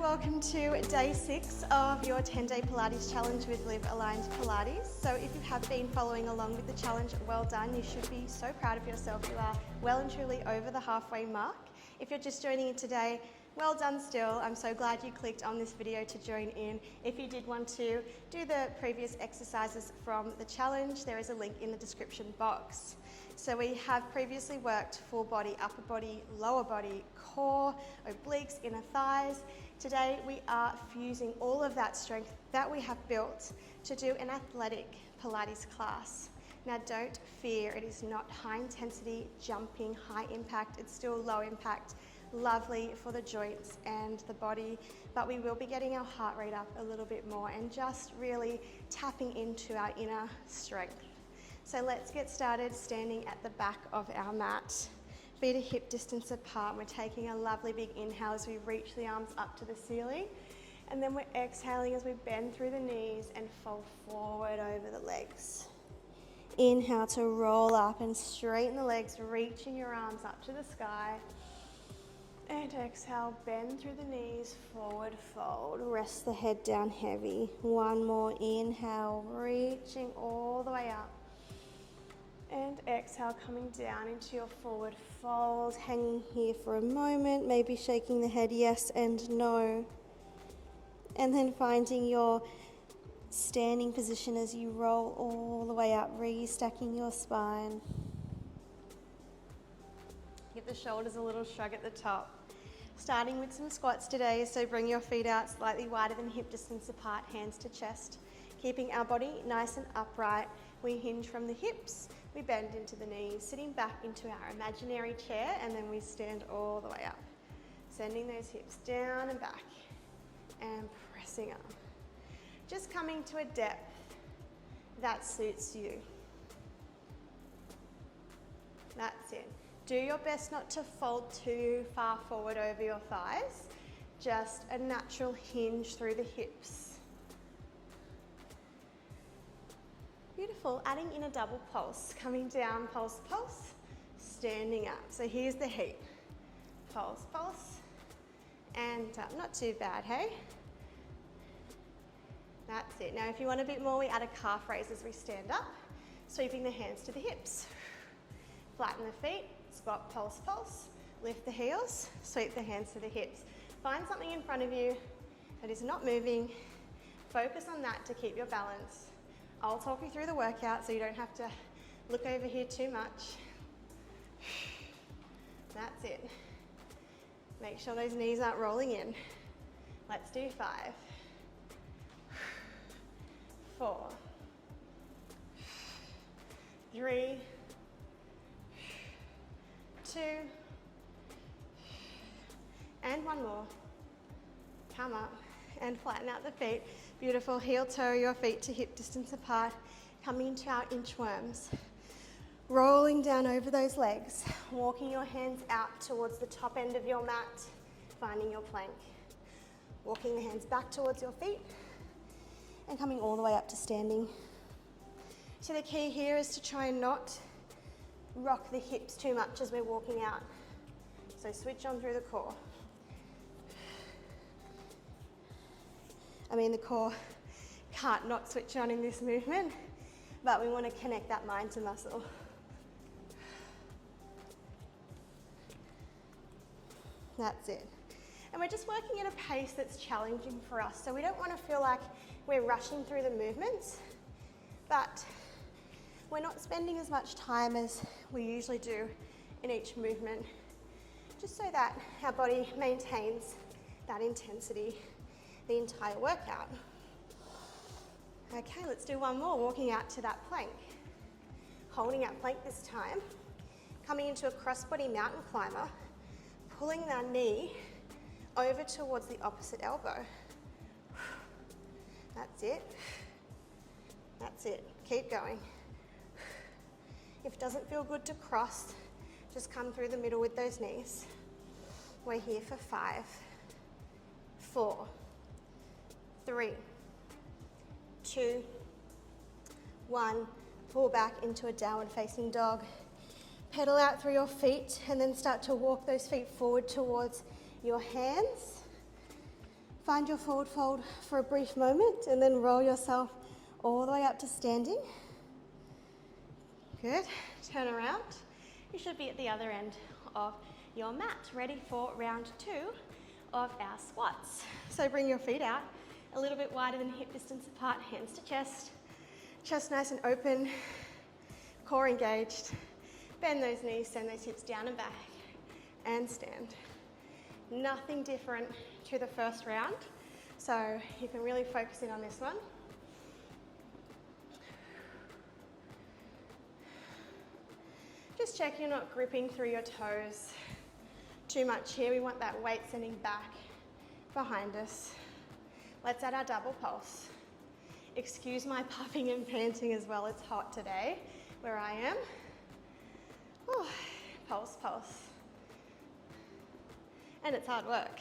welcome to day 6 of your 10-day Pilates challenge with Liv Aligned Pilates. So if you have been following along with the challenge, well done. You should be so proud of yourself. You are well and truly over the halfway mark. If you're just joining in today, well done still. I'm so glad you clicked on this video to join in. If you did want to do the previous exercises from the challenge, there is a link in the description box. So we have previously worked full body, upper body, lower body, core, obliques, inner thighs. Today we are fusing all of that strength that we have built to do an athletic Pilates class. Now don't fear, it is not high intensity, jumping, high impact, it's still low impact, lovely for the joints and the body, but we will be getting our heart rate up a little bit more and just really tapping into our inner strength. So let's get started standing at the back of our mat. Feet are hip distance apart. We're taking a lovely big inhale as we reach the arms up to the ceiling. And then we're exhaling as we bend through the knees and fold forward over the legs. Inhale to roll up and straighten the legs, reaching your arms up to the sky. And exhale, bend through the knees, forward fold. Rest the head down heavy. One more inhale, reaching all the way up. And exhale, coming down into your forward fold, hanging here for a moment, maybe shaking the head yes and no. And then finding your standing position as you roll all the way up, re-stacking your spine. Give the shoulders a little shrug at the top. Starting with some squats today, so bring your feet out slightly wider than hip distance apart, hands to chest. Keeping our body nice and upright, we hinge from the hips, we bend into the knees, sitting back into our imaginary chair, and then we stand all the way up. Sending those hips down and back, and pressing up. Just coming to a depth that suits you. That's it. Do your best not to fold too far forward over your thighs, just a natural hinge through the hips. Beautiful, adding in a double pulse, coming down, pulse, pulse, standing up. So here's the heat. Pulse, pulse, and up. Not too bad, hey? That's it. Now if you want a bit more, we add a calf raise as we stand up, sweeping the hands to the hips. Flatten the feet, squat, pulse, pulse, lift the heels, sweep the hands to the hips. Find something in front of you that is not moving. Focus on that to keep your balance. I'll talk you through the workout so you don't have to look over here too much. That's it. Make sure those knees aren't rolling in. Let's do 5, 4, 3, 2, and one more. Come up and flatten out the feet. Beautiful, heel toe your feet to hip distance apart, coming into our inchworms. Rolling down over those legs, walking your hands out towards the top end of your mat, finding your plank. Walking the hands back towards your feet and coming all the way up to standing. So the key here is to try and not rock the hips too much as we're walking out. So switch on through the core. I mean, the core can't not switch on in this movement, but we want to connect that mind to muscle. That's it. And we're just working at a pace that's challenging for us, so we don't want to feel like we're rushing through the movements, but we're not spending as much time as we usually do in each movement, just so that our body maintains that intensity the entire workout. Okay, let's do one more, walking out to that plank. Holding our plank this time, coming into a crossbody mountain climber, pulling our knee over towards the opposite elbow. That's it. That's it. Keep going. If it doesn't feel good to cross, just come through the middle with those knees. We're here for 5, 4, 3, 2, 1. Pull back into a downward facing dog. Pedal out through your feet and then start to walk those feet forward towards your hands. Find your forward fold for a brief moment and then roll yourself all the way up to standing. Good. Turn around. You should be at the other end of your mat, ready for round 2 of our squats. So bring your feet out a little bit wider than hip distance apart, hands to chest. Chest nice and open, core engaged. Bend those knees, send those hips down and back, and stand. Nothing different to the first round, so you can really focus in on this one. Just check you're not gripping through your toes too much here. We want that weight sending back behind us. Let's add our double pulse. Excuse my puffing and panting as well. It's hot today where I am. Ooh, pulse, pulse. And it's hard work.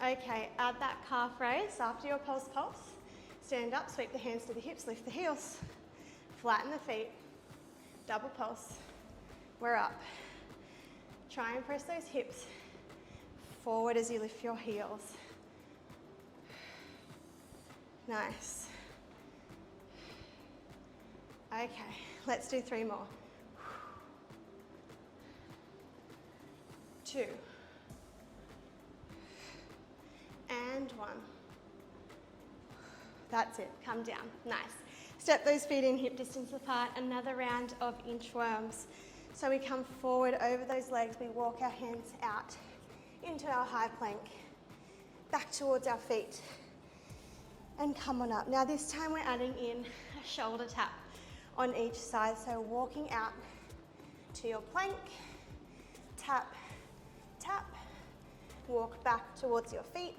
Okay, add that calf raise after your pulse, pulse. Stand up, sweep the hands to the hips, lift the heels. Flatten the feet. Double pulse. We're up. Try and press those hips forward as you lift your heels. Nice. Okay, let's do 3 more. 2. And 1. That's it, come down, nice. Step those feet in hip distance apart, another round of inchworms. So we come forward over those legs, we walk our hands out into our high plank, back towards our feet, and come on up. Now this time we're adding in a shoulder tap on each side. So walking out to your plank, tap, tap, walk back towards your feet,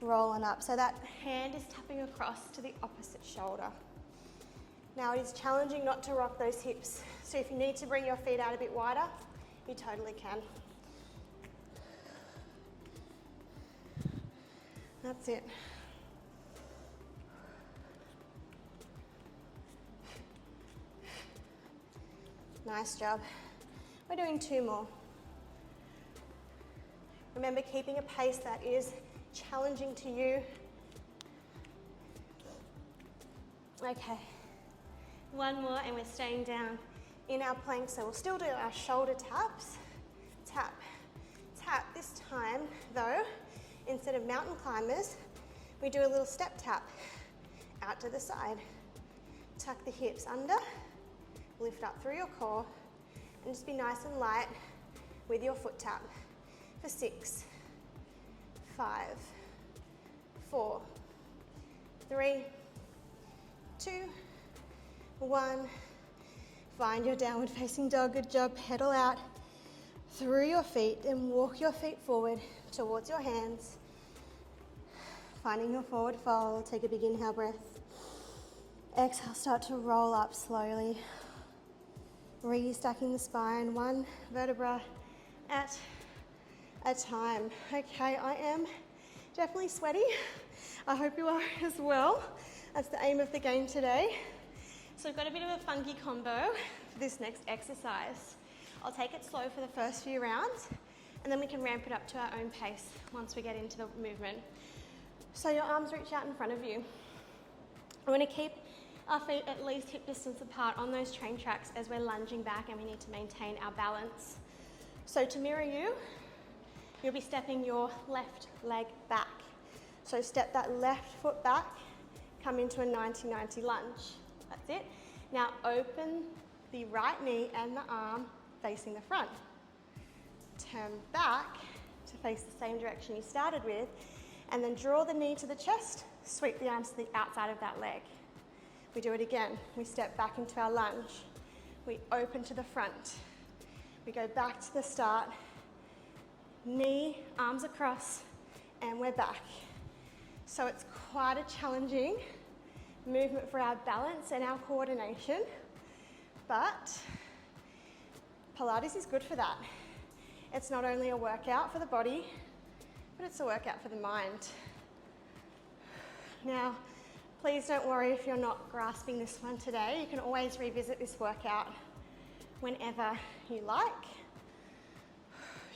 rolling up. So that hand is tapping across to the opposite shoulder. Now it is challenging not to rock those hips. So if you need to bring your feet out a bit wider, you totally can. That's it. Nice job. We're doing 2 more. Remember, keeping a pace that is challenging to you. Okay. 1 more and we're staying down in our plank. So we'll still do our shoulder taps. Tap, tap. This time though, instead of mountain climbers, we do a little step tap out to the side. Tuck the hips under, lift up through your core, and just be nice and light with your foot tap. For 6, 5, 4, 3, 2, 1. Find your downward facing dog. Good job. Pedal out through your feet and walk your feet forward towards your hands. Finding your forward fold. Take a big inhale breath. Exhale, start to roll up slowly. Restacking the spine, 1 vertebra at a time. Okay, I am definitely sweaty. I hope you are as well. That's the aim of the game today. So we've got a bit of a funky combo for this next exercise. I'll take it slow for the first few rounds, and then we can ramp it up to our own pace once we get into the movement. So your arms reach out in front of you. I want to keep our feet at least hip distance apart on those train tracks as we're lunging back, and we need to maintain our balance. So to mirror you, you'll be stepping your left leg back. So step that left foot back, come into a 90-90 lunge. That's it. Now open the right knee and the arm facing the front. Turn back to face the same direction you started with, and then draw the knee to the chest, sweep the arms to the outside of that leg. We do it again. We step back into our lunge. We open to the front. We go back to the start. Knee, arms across, and we're back. So it's quite a challenging movement for our balance and our coordination, but Pilates is good for that. It's not only a workout for the body, but it's a workout for the mind. Now, please don't worry if you're not grasping this one today. You can always revisit this workout whenever you like.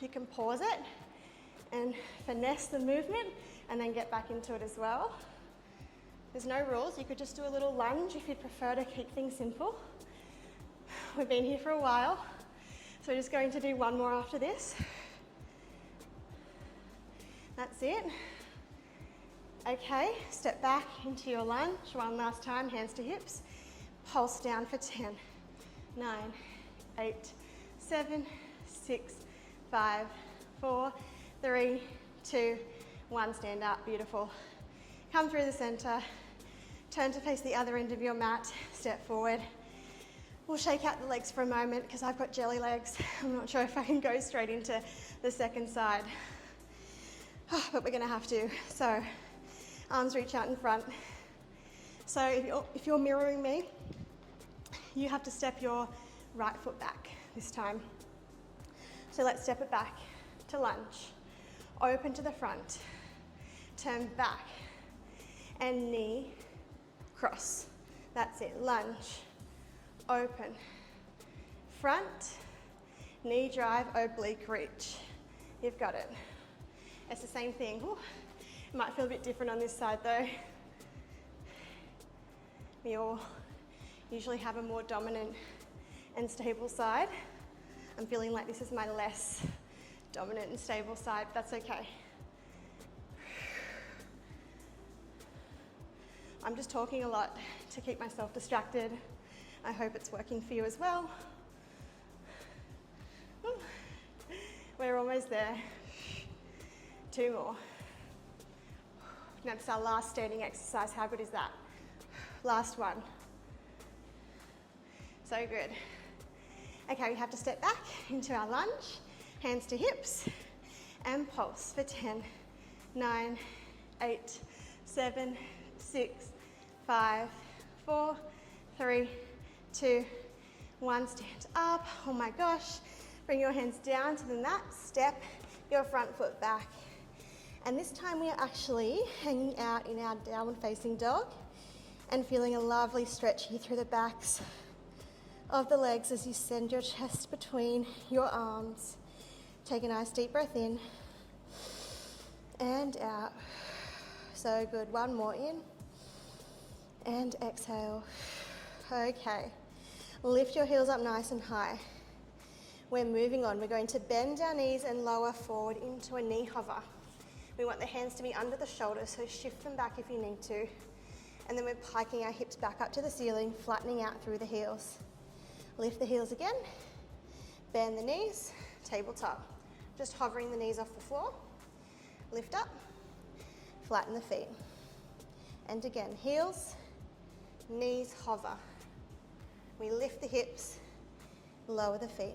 You can pause it and finesse the movement and then get back into it as well. There's no rules. You could just do a little lunge if you'd prefer to keep things simple. We've been here for a while, so we're just going to do one more after this. That's it. Okay, step back into your lunge. One last time, hands to hips. Pulse down for 10, 9, 8, 7, 6, 5, 4, 3, 2, 1. Stand up, beautiful. Come through the center. Turn to face the other end of your mat. Step forward. We'll shake out the legs for a moment because I've got jelly legs. I'm not sure if I can go straight into the second side. But we're gonna have to. So, arms reach out in front. So if you're mirroring me, you have to step your right foot back this time. So let's step it back to lunge. Open to the front. Turn back. And knee, cross. That's it, lunge. Open. Front. Knee drive, oblique reach. You've got it. It's the same thing. Ooh, it might feel a bit different on this side though. We all usually have a more dominant and stable side. I'm feeling like this is my less dominant and stable side, but that's okay. I'm just talking a lot to keep myself distracted. I hope it's working for you as well. We're almost there. 2 more. That's our last standing exercise. How good is that? Last one. So good. Okay, we have to step back into our lunge. Hands to hips and pulse for 10, 9, 8, 7, 6, 5, 4, 3, 2, 1. Stand up. Oh my gosh. Bring your hands down to the mat. Step your front foot back. And this time we are actually hanging out in our downward facing dog and feeling a lovely stretch here through the backs of the legs as you send your chest between your arms. Take a nice deep breath in and out. So good. One more in and exhale. Okay. Lift your heels up nice and high. We're moving on. We're going to bend our knees and lower forward into a knee hover. We want the hands to be under the shoulders, so shift them back if you need to. And then we're piking our hips back up to the ceiling, flattening out through the heels. Lift the heels again. Bend the knees, tabletop. Just hovering the knees off the floor. Lift up, flatten the feet. And again, heels, knees hover. We lift the hips, lower the feet.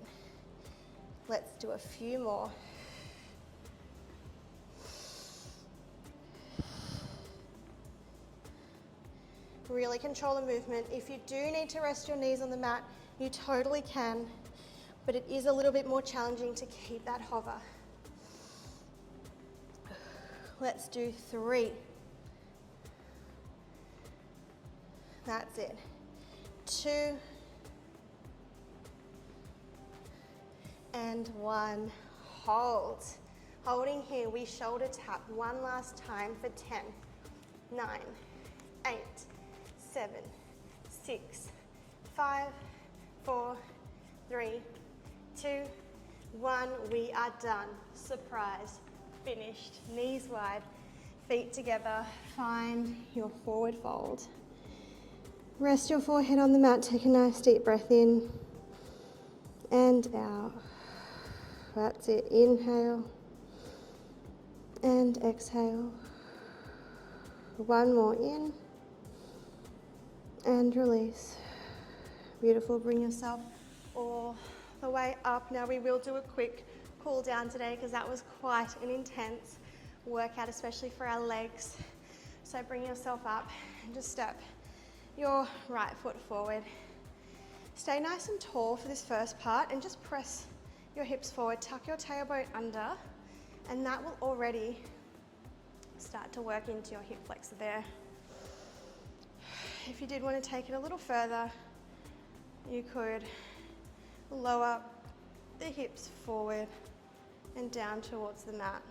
Let's do a few more. Really control the movement. If you do need to rest your knees on the mat, you totally can, but it is a little bit more challenging to keep that hover. Let's do 3. That's it. 2 and 1. Hold. Holding here, we shoulder tap one last time for 10, 9, 8, 7, 6, 5, 4, 3, 2, 1. We are done. Surprise. Finished. Knees wide, feet together. Find your forward fold. Rest your forehead on the mat. Take a nice deep breath in and out. That's it. Inhale and exhale. One more in and release. Beautiful. Bring yourself all the way up. Now we will do a quick cool down today because that was quite an intense workout, especially for our legs. So bring yourself up and just step your right foot forward. Stay nice and tall for this first part and just press your hips forward. Tuck your tailbone under, and that will already start to work into your hip flexor there. If you did want to take it a little further, you could lower the hips forward and down towards the mat.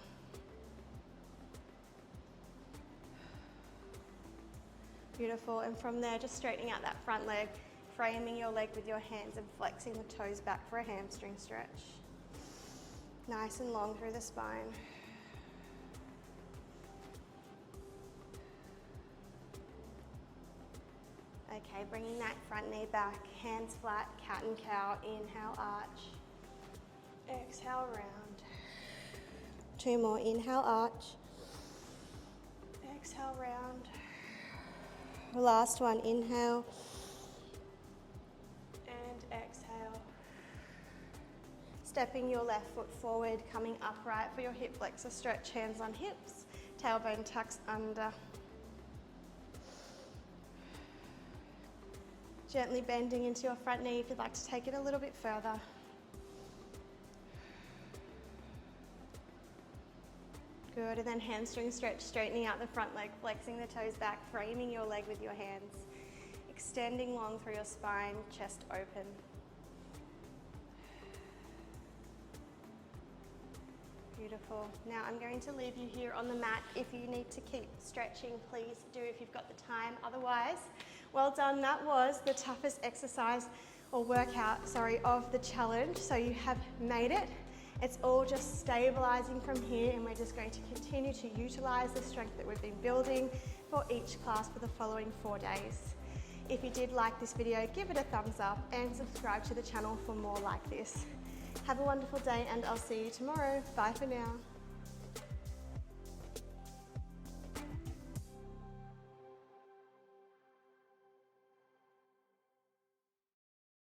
Beautiful, and from there, just straightening out that front leg, framing your leg with your hands and flexing the toes back for a hamstring stretch. Nice and long through the spine. Okay, bringing that front knee back, hands flat, cat and cow, inhale, arch. Exhale, round. 2 more, inhale, arch. Exhale, round. Last one, inhale. And exhale. Stepping your left foot forward, coming upright for your hip flexor stretch, hands on hips, tailbone tucks under. Gently bending into your front knee if you'd like to take it a little bit further. Good, and then hamstring stretch, straightening out the front leg, flexing the toes back, framing your leg with your hands, extending long through your spine, chest open. Beautiful. Now I'm going to leave you here on the mat. If you need to keep stretching, please do if you've got the time. Otherwise, well done. That was the toughest exercise or workout, of the challenge. So you have made it. It's all just stabilizing from here, and we're just going to continue to utilize the strength that we've been building for each class for the following 4 days. If you did like this video, give it a thumbs up and subscribe to the channel for more like this. Have a wonderful day, and I'll see you tomorrow. Bye for now.